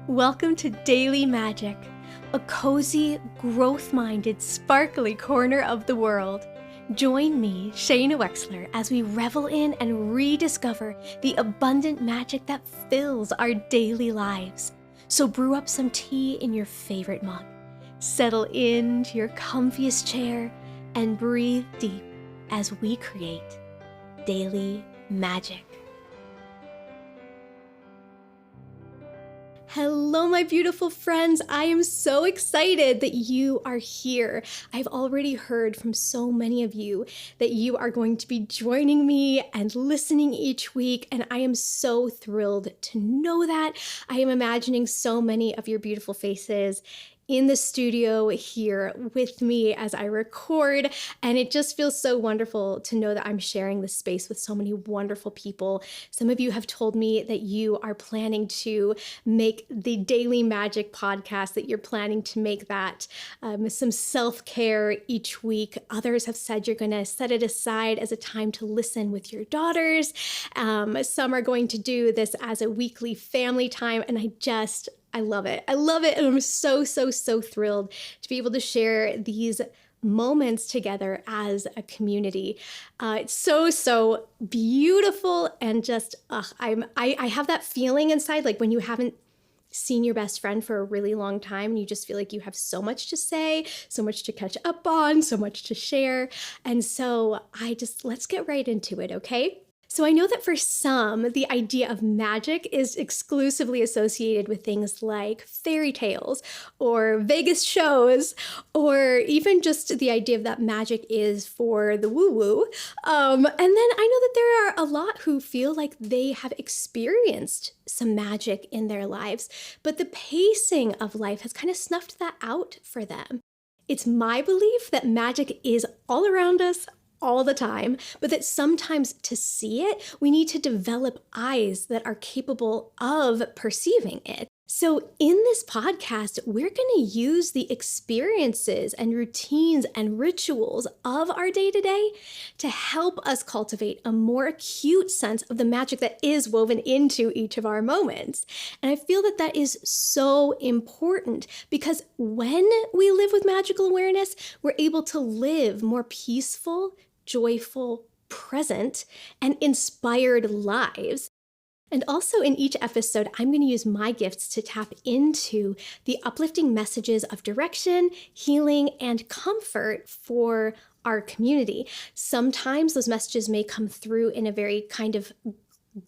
Welcome to Daily Magic, a cozy, growth-minded, sparkly corner of the world. Join me, Shaina Wexler, as we revel in and rediscover the abundant magic that fills our daily lives. So brew up some tea in your favorite mug, settle into your comfiest chair, and breathe deep as we create Daily Magic. Hello, my beautiful friends. I am so excited that you are here. I've already heard from so many of you that you are going to be joining me and listening each week, and I am so thrilled to know that. I am imagining so many of your beautiful faces in the studio here with me as I record, and it just feels so wonderful to know that I'm sharing this space with so many wonderful people. Some of you have told me that you are planning to make the Daily Magic podcast, that you're planning to make that some self-care each week. Others have said you're going to set it aside as a time to listen with your daughters. Some are going to do this as a weekly family time, and I love it. I love it. And I'm so thrilled to be able to share these moments together as a community. It's so beautiful. And just, I have that feeling inside, like when you haven't seen your best friend for a really long time and you just feel like you have so much to say, so much to catch up on, so much to share. And so let's get right into it, okay? So I know that for some, the idea of magic is exclusively associated with things like fairy tales or Vegas shows, or even just the idea of that magic is for the woo-woo. And then I know that there are a lot who feel like they have experienced some magic in their lives, but the pacing of life has kind of snuffed that out for them. It's my belief that magic is all around us, all the time, but that sometimes to see it, we need to develop eyes that are capable of perceiving it. So in this podcast, we're going to use the experiences and routines and rituals of our day-to-day to help us cultivate a more acute sense of the magic that is woven into each of our moments. And I feel that that is so important because when we live with magical awareness, we're able to live more peaceful, joyful, present, and inspired lives. And also in each episode, I'm going to use my gifts to tap into the uplifting messages of direction, healing, and comfort for our community. Sometimes those messages may come through in a very kind of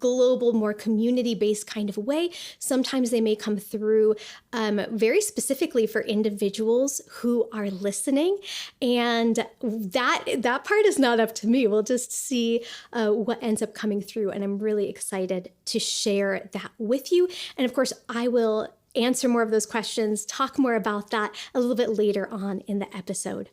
global, more community-based kind of way. Sometimes they may come through very specifically for individuals who are listening. And that part is not up to me. We'll just see what ends up coming through. And I'm really excited to share that with you. And of course, I will answer more of those questions, talk more about that a little bit later on in the episode.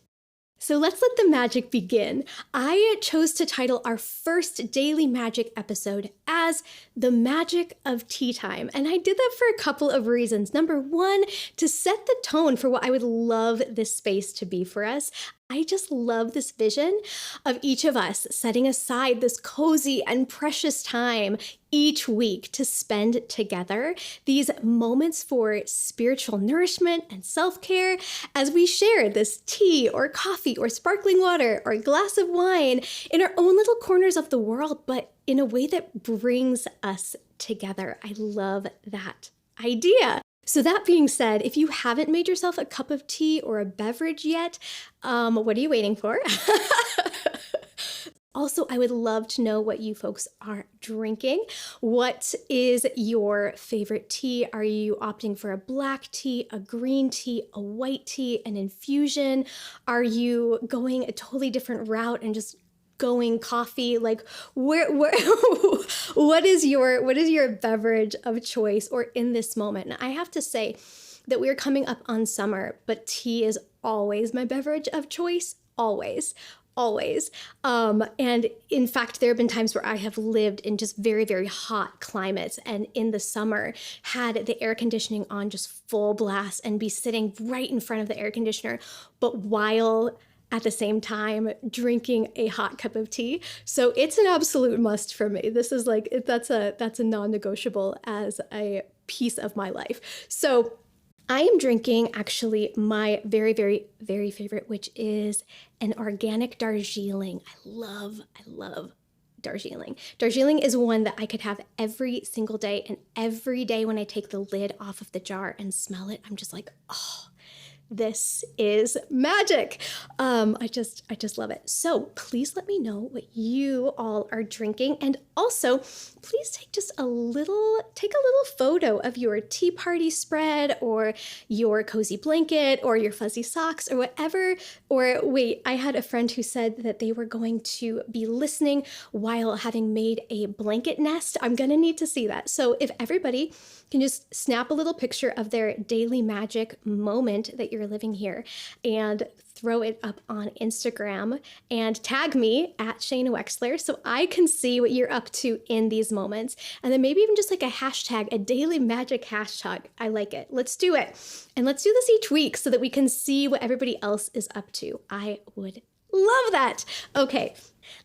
So let's let the magic begin. I chose to title our first Daily Magic episode as The Magic of Tea Time. And I did that for a couple of reasons. Number one, to set the tone for what I would love this space to be for us. I just love this vision of each of us setting aside this cozy and precious time each week to spend together, these moments for spiritual nourishment and self-care as we share this tea or coffee or sparkling water or a glass of wine in our own little corners of the world, but in a way that brings us together. I love that idea. So that being said, if you haven't made yourself a cup of tea or a beverage yet, what are you waiting for? Also, I would love to know what you folks are drinking. What is your favorite tea? Are you opting for a black tea, a green tea, a white tea, an infusion? Are you going a totally different route and just going coffee? Like where what is your beverage of choice or in this moment? And I have to say that we're coming up on summer, but tea is always my beverage of choice, always. And in fact, there have been times where I have lived in just very hot climates and in the summer had the air conditioning on just full blast and be sitting right in front of the air conditioner. But while at the same time drinking a hot cup of tea. So it's an absolute must for me. This is like, that's a non-negotiable as a piece of my life. So I am drinking actually my very, very, very favorite, which is an organic Darjeeling. I love Darjeeling. Darjeeling is one that I could have every single day, and every day when I take the lid off of the jar and smell it, I'm just like, oh, this is magic. I just love it. So please let me know what you all are drinking. And also please take a little photo of your tea party spread or your cozy blanket or your fuzzy socks or whatever. Or wait, I had a friend who said that they were going to be listening while having made a blanket nest. I'm going to need to see that. So if everybody can just snap a little picture of their daily magic moment that you're living here and throw it up on Instagram and tag me at Shaina Wexler so I can see what you're up to in these moments. And then maybe even just like a hashtag, a daily magic hashtag. I like it. Let's do it. And let's do this each week so that we can see what everybody else is up to. I would love that. Okay.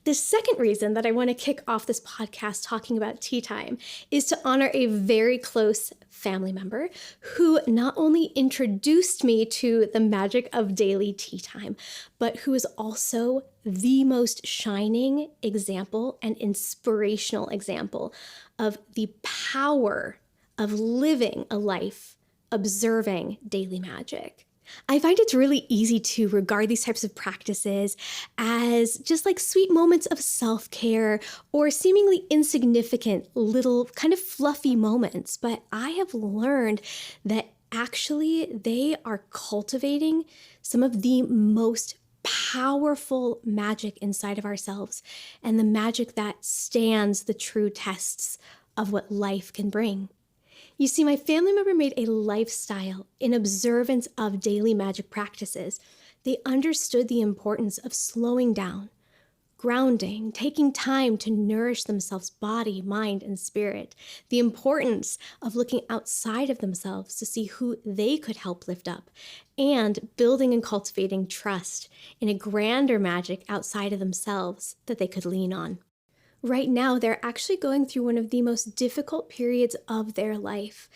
The second reason that I want to kick off this podcast talking about tea time is to honor a very close family member who not only introduced me to the magic of daily tea time, but who is also the most shining example and inspirational example of the power of living a life observing daily magic. I find it's really easy to regard these types of practices as just like sweet moments of self-care or seemingly insignificant little kind of fluffy moments. But I have learned that actually they are cultivating some of the most powerful magic inside of ourselves and the magic that stands the true tests of what life can bring. You see, my family member made a lifestyle in observance of daily magic practices. They understood the importance of slowing down, grounding, taking time to nourish themselves, body, mind, and spirit. The importance of looking outside of themselves to see who they could help lift up, and building and cultivating trust in a grander magic outside of themselves that they could lean on. Right now, they're actually going through one of the most difficult periods of their life.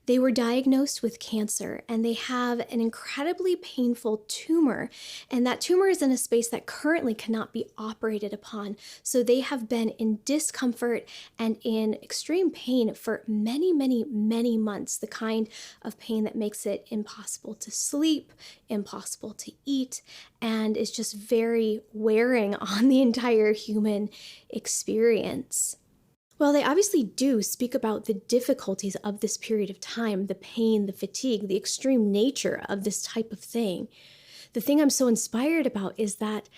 They were diagnosed with cancer and they have an incredibly painful tumor. And that tumor is in a space that currently cannot be operated upon. So they have been in discomfort and in extreme pain for many, many, many months. The kind of pain that makes it impossible to sleep, impossible to eat, and is just very wearing on the entire human experience. Well, they obviously do speak about the difficulties of this period of time, the pain, the fatigue, the extreme nature of this type of thing. The thing I'm so inspired about is that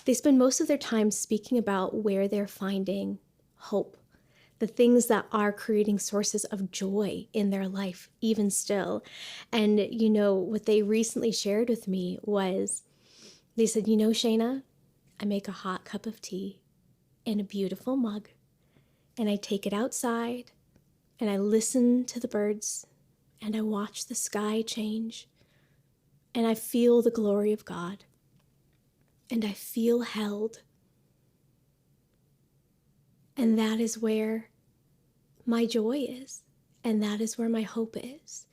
they spend most of their time speaking about where they're finding hope, the things that are creating sources of joy in their life, even still. And, what they recently shared with me was, they said, Shaina, I make a hot cup of tea in a beautiful mug. And I take it outside and I listen to the birds and I watch the sky change and I feel the glory of God and I feel held. And that is where my joy is, and that is where my hope is.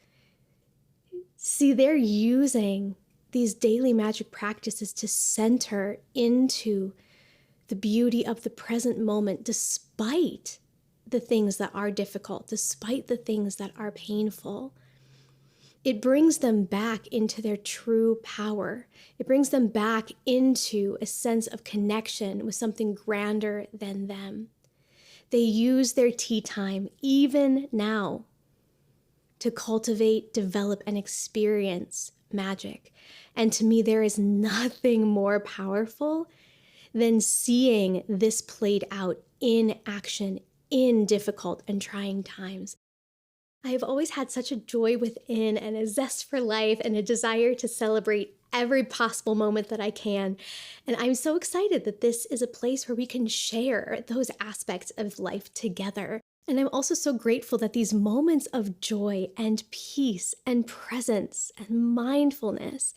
See, they're using these daily magic practices to center into the beauty of the present moment, despite the things that are difficult, despite the things that are painful. It brings them back into their true power. It brings them back into a sense of connection with something grander than them. They use their tea time, even now, to cultivate, develop, and experience magic. And to me, there is nothing more powerful than seeing this played out in action in difficult and trying times. I have always had such a joy within and a zest for life and a desire to celebrate every possible moment that I can. And I'm so excited that this is a place where we can share those aspects of life together. And I'm also so grateful that these moments of joy and peace and presence and mindfulness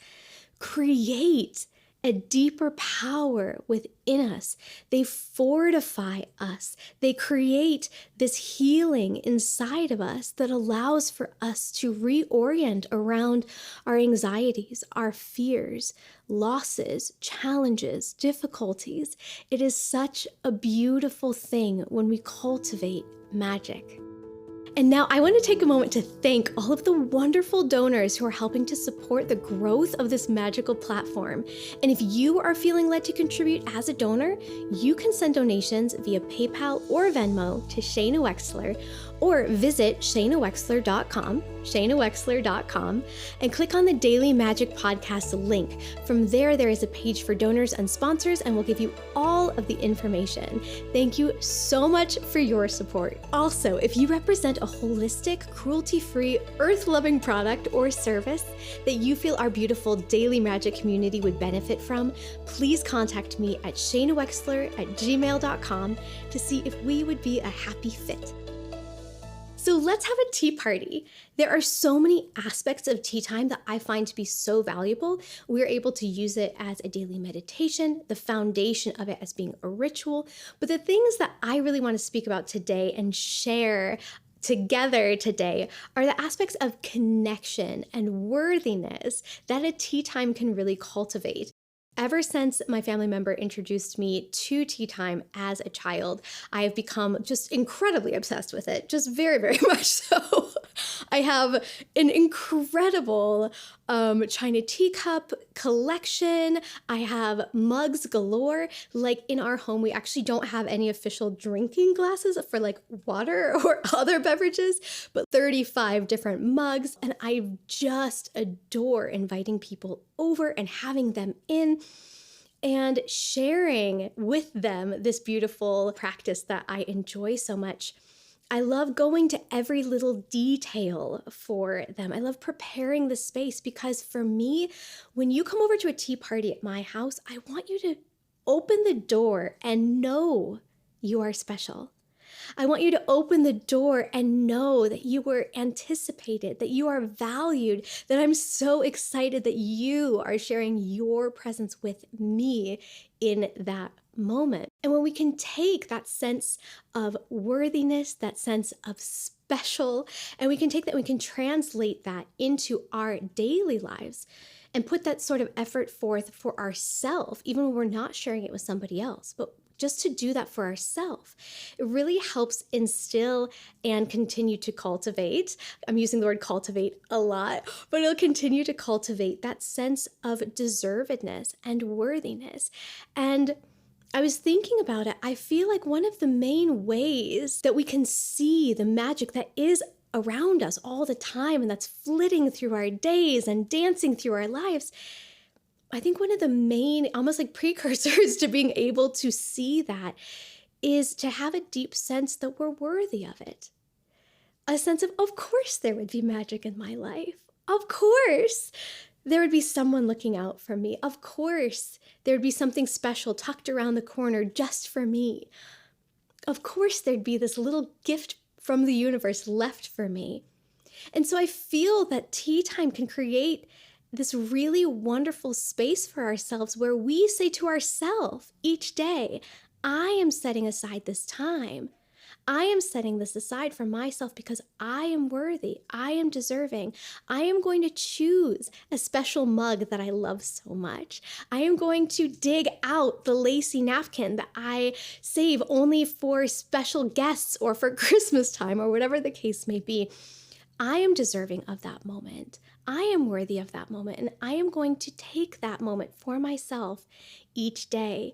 create a deeper power within us. They fortify us. They create this healing inside of us that allows for us to reorient around our anxieties, our fears, losses, challenges, difficulties. It is such a beautiful thing when we cultivate magic. And now I want to take a moment to thank all of the wonderful donors who are helping to support the growth of this magical platform. And if you are feeling led to contribute as a donor, you can send donations via PayPal or Venmo to Shaina Wexler, or visit ShainaWexler.com, and click on the Daily Magic Podcast link. From there is a page for donors and sponsors, and we'll give you all of the information. Thank you so much for your support. Also, if you represent a holistic, cruelty-free, earth-loving product or service that you feel our beautiful Daily Magic community would benefit from, please contact me at ShainaWexler@gmail.com to see if we would be a happy fit. So let's have a tea party. There are so many aspects of tea time that I find to be so valuable. We're able to use it as a daily meditation, the foundation of it as being a ritual. But the things that I really want to speak about today and share together today are the aspects of connection and worthiness that a tea time can really cultivate. Ever since my family member introduced me to tea time as a child, I have become just incredibly obsessed with it, just very, very much so. I have an incredible China teacup collection. I have mugs galore. Like in our home, we actually don't have any official drinking glasses for like water or other beverages, but 35 different mugs. And I just adore inviting people over and having them in and sharing with them this beautiful practice that I enjoy so much. I love going to every little detail for them. I love preparing the space because for me, when you come over to a tea party at my house, I want you to open the door and know you are special. I want you to open the door and know that you were anticipated, that you are valued, that I'm so excited that you are sharing your presence with me in that moment. And when we can take that sense of worthiness, that sense of special, and we can take that, we can translate that into our daily lives and put that sort of effort forth for ourselves, even when we're not sharing it with somebody else, but just to do that for ourselves, it really helps instill and continue to cultivate. I'm using the word cultivate a lot, but it'll continue to cultivate that sense of deservedness and worthiness. And I was thinking about it. I feel like one of the main ways that we can see the magic that is around us all the time and that's flitting through our days and dancing through our lives, I think one of the main, almost like precursors to being able to see that is to have a deep sense that we're worthy of it. A sense of course there would be magic in my life. Of course there would be someone looking out for me. Of course there would be something special tucked around the corner just for me. Of course there'd be this little gift from the universe left for me. And so I feel that tea time can create this really wonderful space for ourselves where we say to ourselves each day, I am setting aside this time. I am setting this aside for myself because I am worthy. I am deserving. I am going to choose a special mug that I love so much. I am going to dig out the lacy napkin that I save only for special guests or for Christmas time or whatever the case may be. I am deserving of that moment. I am worthy of that moment, and I am going to take that moment for myself each day.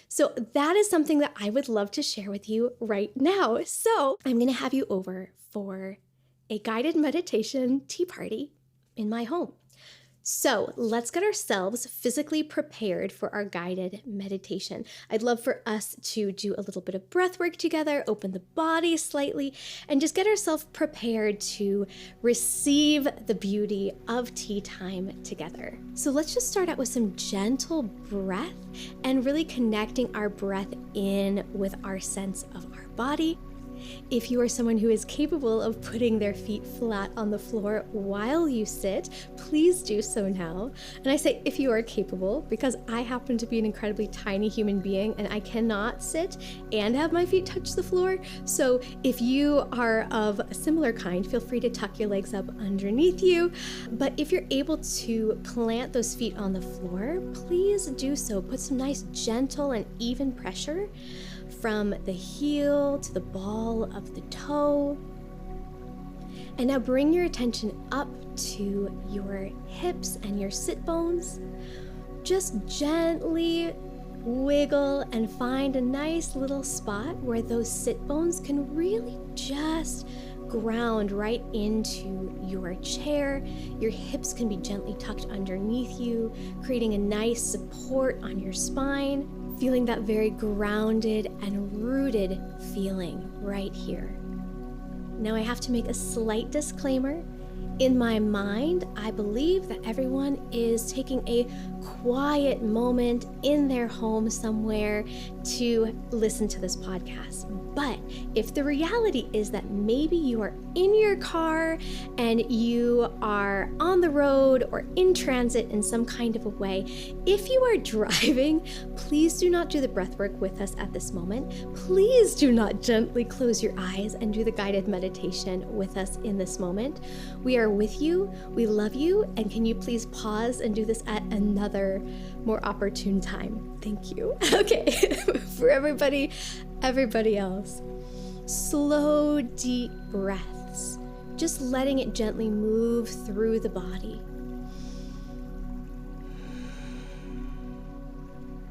So that is something that I would love to share with you right now. So I'm going to have you over for a guided meditation tea party in my home. So let's get ourselves physically prepared for our guided meditation. I'd love for us to do a little bit of breath work together, open the body slightly, and just get ourselves prepared to receive the beauty of tea time together. So let's just start out with some gentle breath and really connecting our breath in with our sense of our body. If you are someone who is capable of putting their feet flat on the floor while you sit, please do so now. And I say if you are capable, because I happen to be an incredibly tiny human being and I cannot sit and have my feet touch the floor. So if you are of a similar kind, feel free to tuck your legs up underneath you. But if you're able to plant those feet on the floor, please do so. Put some nice gentle and even pressure from the heel to the ball of the toe. And now bring your attention up to your hips and your sit bones. Just gently wiggle and find a nice little spot where those sit bones can really just ground right into your chair. Your hips can be gently tucked underneath you, creating a nice support on your spine, feeling that very grounded and rooted feeling right here. Now I have to make a slight disclaimer. In my mind, I believe that everyone is taking a quiet moment in their home somewhere to listen to this podcast. But if the reality is that maybe you are in your car and you are on the road or in transit in some kind of a way, if you are driving, please do not do the breath work with us at this moment. Please do not gently close your eyes and do the guided meditation with us in this moment. We are with you, we love you, and can you please pause and do this at another more opportune time? Thank you. Okay, for everybody else, slow, deep breaths, just letting it gently move through the body.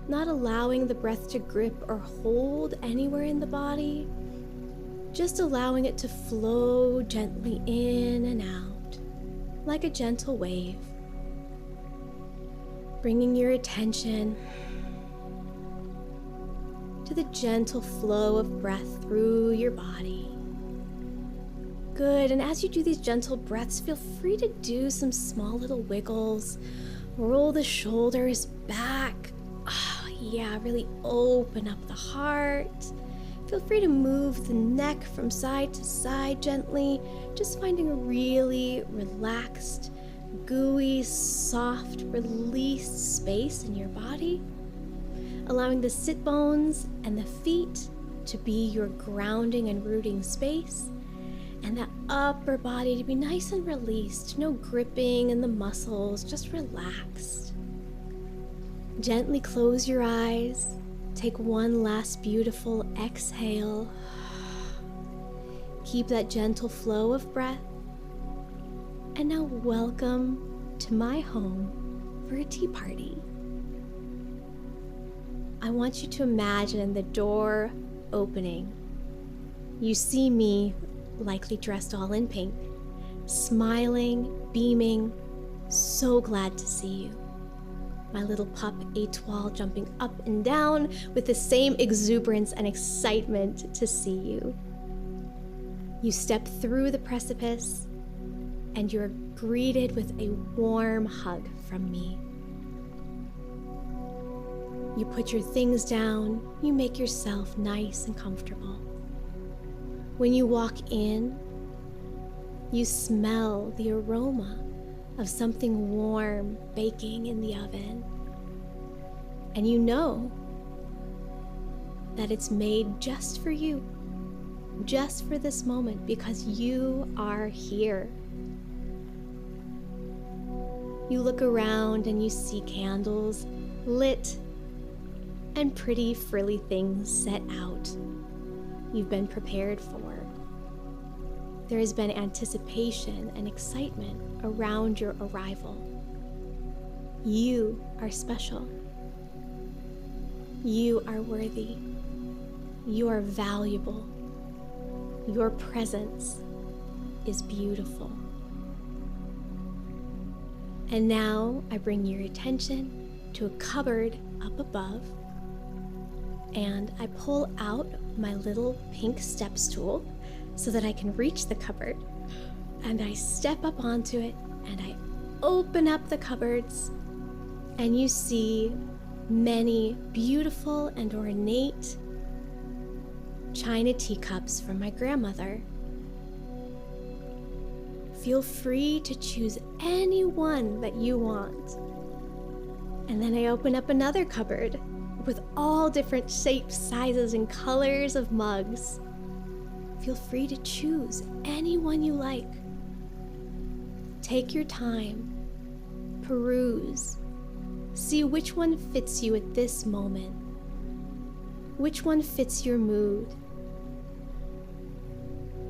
Not allowing the breath to grip or hold anywhere in the body, just allowing it to flow gently in and out, like a gentle wave. Bringing your attention to the gentle flow of breath through your body. Good, and as you do these gentle breaths, feel free to do some small little wiggles. Roll the shoulders back. Oh, yeah, really open up the heart. Feel free to move the neck from side to side gently, just finding a really relaxed, gooey, soft, released space in your body. Allowing the sit bones and the feet to be your grounding and rooting space, and that upper body to be nice and released, no gripping in the muscles, just relaxed. Gently close your eyes, take one last beautiful exhale. Keep that gentle flow of breath, and now welcome to my home for a tea party. I want you to imagine the door opening. You see me, likely dressed all in pink, smiling, beaming, so glad to see you. My little pup Etoile jumping up and down with the same exuberance and excitement to see you. You step through the precipice and you're greeted with a warm hug from me. You put your things down, you make yourself nice and comfortable. When you walk in, you smell the aroma of something warm baking in the oven. And you know that it's made just for you, just for this moment, because you are here. You look around and you see candles lit and pretty frilly things set out. You've been prepared for. There has been anticipation and excitement around your arrival. You are special. You are worthy. You are valuable. Your presence is beautiful. And now I bring your attention to a cupboard up above, and I pull out my little pink step stool so that I can reach the cupboard. And I step up onto it and I open up the cupboards, and you see many beautiful and ornate china teacups from my grandmother. Feel free to choose any one that you want. And then I open up another cupboard with all different shapes, sizes, and colors of mugs. Feel free to choose any one you like. Take your time, peruse, see which one fits you at this moment, which one fits your mood.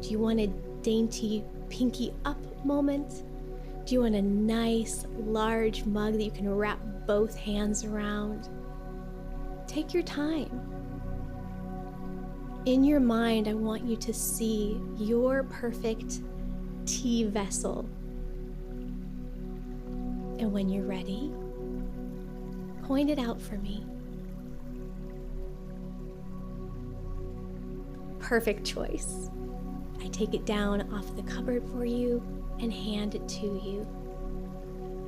Do you want a dainty pinky up moment? Do you want a nice large mug that you can wrap both hands around? Take your time. In your mind, I want you to see your perfect tea vessel. And when you're ready, point it out for me. Perfect choice. I take it down off the cupboard for you and hand it to you.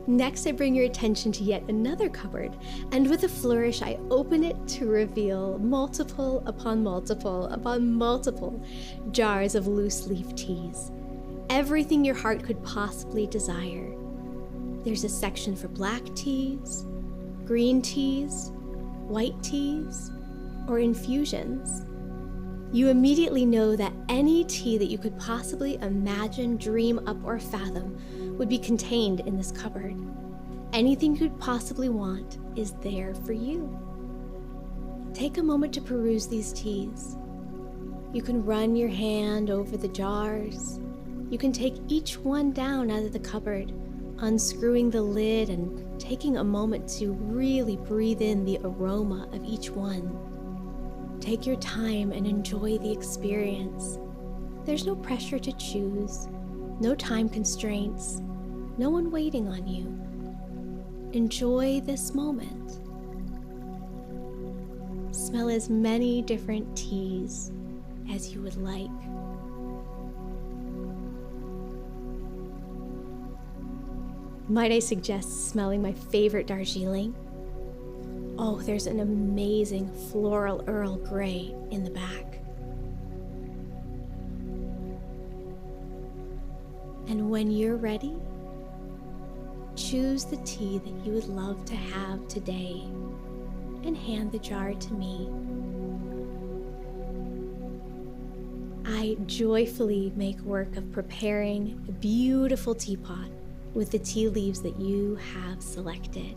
Next, I bring your attention to yet another cupboard, and with a flourish, I open it to reveal multiple upon multiple upon multiple jars of loose leaf teas. Everything your heart could possibly desire. There's a section for black teas, green teas, white teas, or infusions. You immediately know that any tea that you could possibly imagine, dream up, or fathom would be contained in this cupboard. Anything you could possibly want is there for you. Take a moment to peruse these teas. You can run your hand over the jars. You can take each one down out of the cupboard, unscrewing the lid and taking a moment to really breathe in the aroma of each one. Take your time and enjoy the experience. There's no pressure to choose, no time constraints, no one waiting on you. Enjoy this moment. Smell as many different teas as you would like. Might I suggest smelling my favorite Darjeeling? Oh, there's an amazing floral Earl Grey in the back. And when you're ready, choose the tea that you would love to have today and hand the jar to me. I joyfully make work of preparing a beautiful teapot with the tea leaves that you have selected.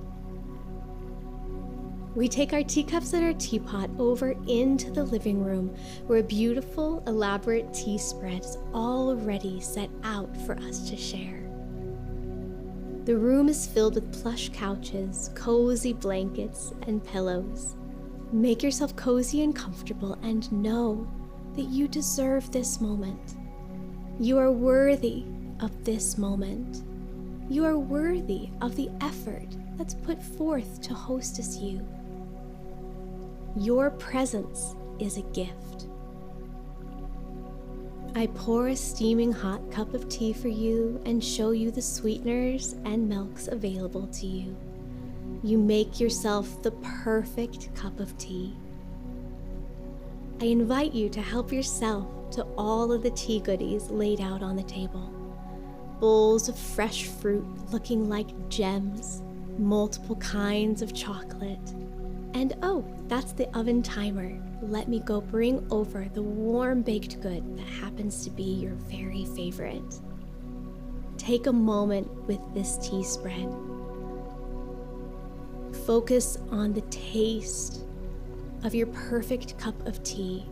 We take our teacups and our teapot over into the living room where a beautiful, elaborate tea spread is already set out for us to share. The room is filled with plush couches, cozy blankets, and pillows. Make yourself cozy and comfortable and know that you deserve this moment. You are worthy of this moment. You are worthy of the effort that's put forth to hostess you. Your presence is a gift. I pour a steaming hot cup of tea for you and show you the sweeteners and milks available to you. You make yourself the perfect cup of tea. I invite you to help yourself to all of the tea goodies laid out on the table. Bowls of fresh fruit looking like gems, multiple kinds of chocolate, and oh, that's the oven timer. Let me go bring over the warm baked good that happens to be your very favorite. Take a moment with this tea spread. Focus on the taste of your perfect cup of tea.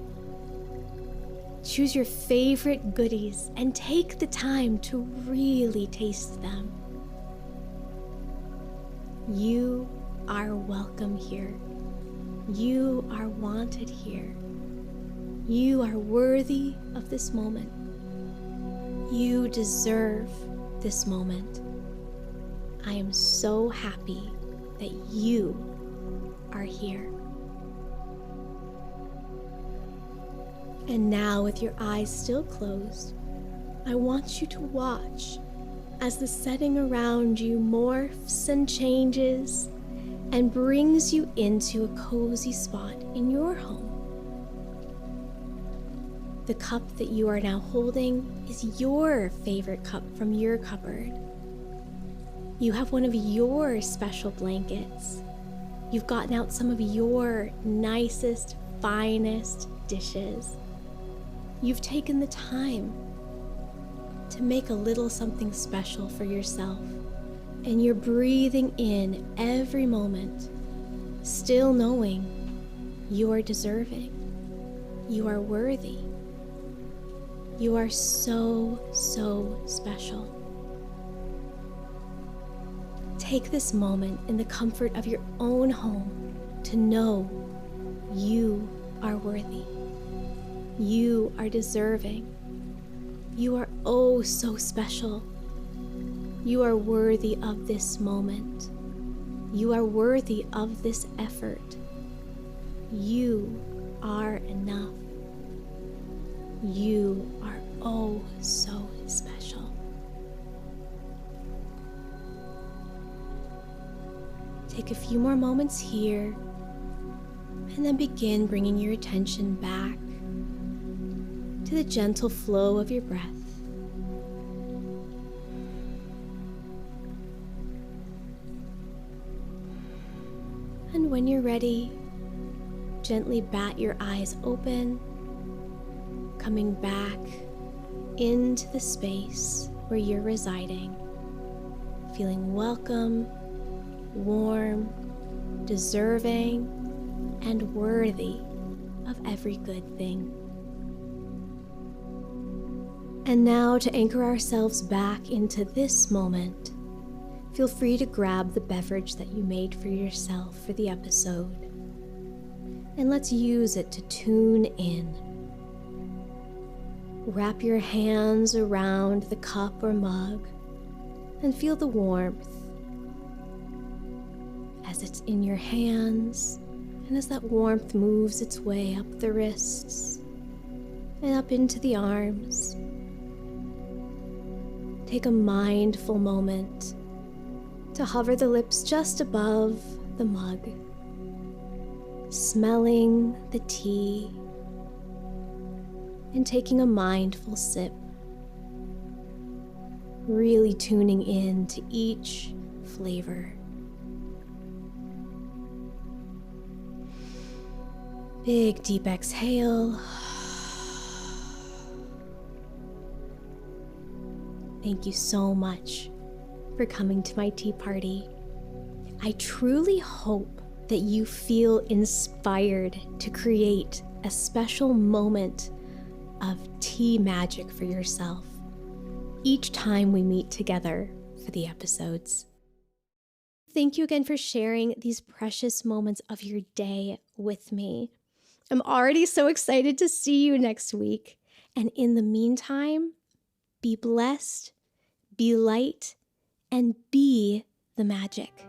Choose your favorite goodies and take the time to really taste them. You are welcome here. You are wanted here. You are worthy of this moment. You deserve this moment. I am so happy that you are here. And now, with your eyes still closed, I want you to watch as the setting around you morphs and changes and brings you into a cozy spot in your home. The cup that you are now holding is your favorite cup from your cupboard. You have one of your special blankets. You've gotten out some of your nicest, finest dishes. You've taken the time to make a little something special for yourself, and you're breathing in every moment, still knowing you are deserving, you are worthy, you are so, so special. Take this moment in the comfort of your own home to know you are worthy. You are deserving. You are oh so special. You are worthy of this moment. You are worthy of this effort. You are enough. You are oh so special. Take a few more moments here, and then begin bringing your attention back to the gentle flow of your breath. And when you're ready, gently bat your eyes open, coming back into the space where you're residing, feeling welcome, warm, deserving, and worthy of every good thing. And now, to anchor ourselves back into this moment, feel free to grab the beverage that you made for yourself for the episode, and let's use it to tune in. Wrap your hands around the cup or mug and feel the warmth as it's in your hands, and as that warmth moves its way up the wrists and up into the arms. Take a mindful moment to hover the lips just above the mug, smelling the tea and taking a mindful sip, really tuning in to each flavor. Big deep exhale. Thank you so much for coming to my tea party. I truly hope that you feel inspired to create a special moment of tea magic for yourself each time we meet together for the episodes. Thank you again for sharing these precious moments of your day with me. I'm already so excited to see you next week. And in the meantime, be blessed, be light, and be the magic.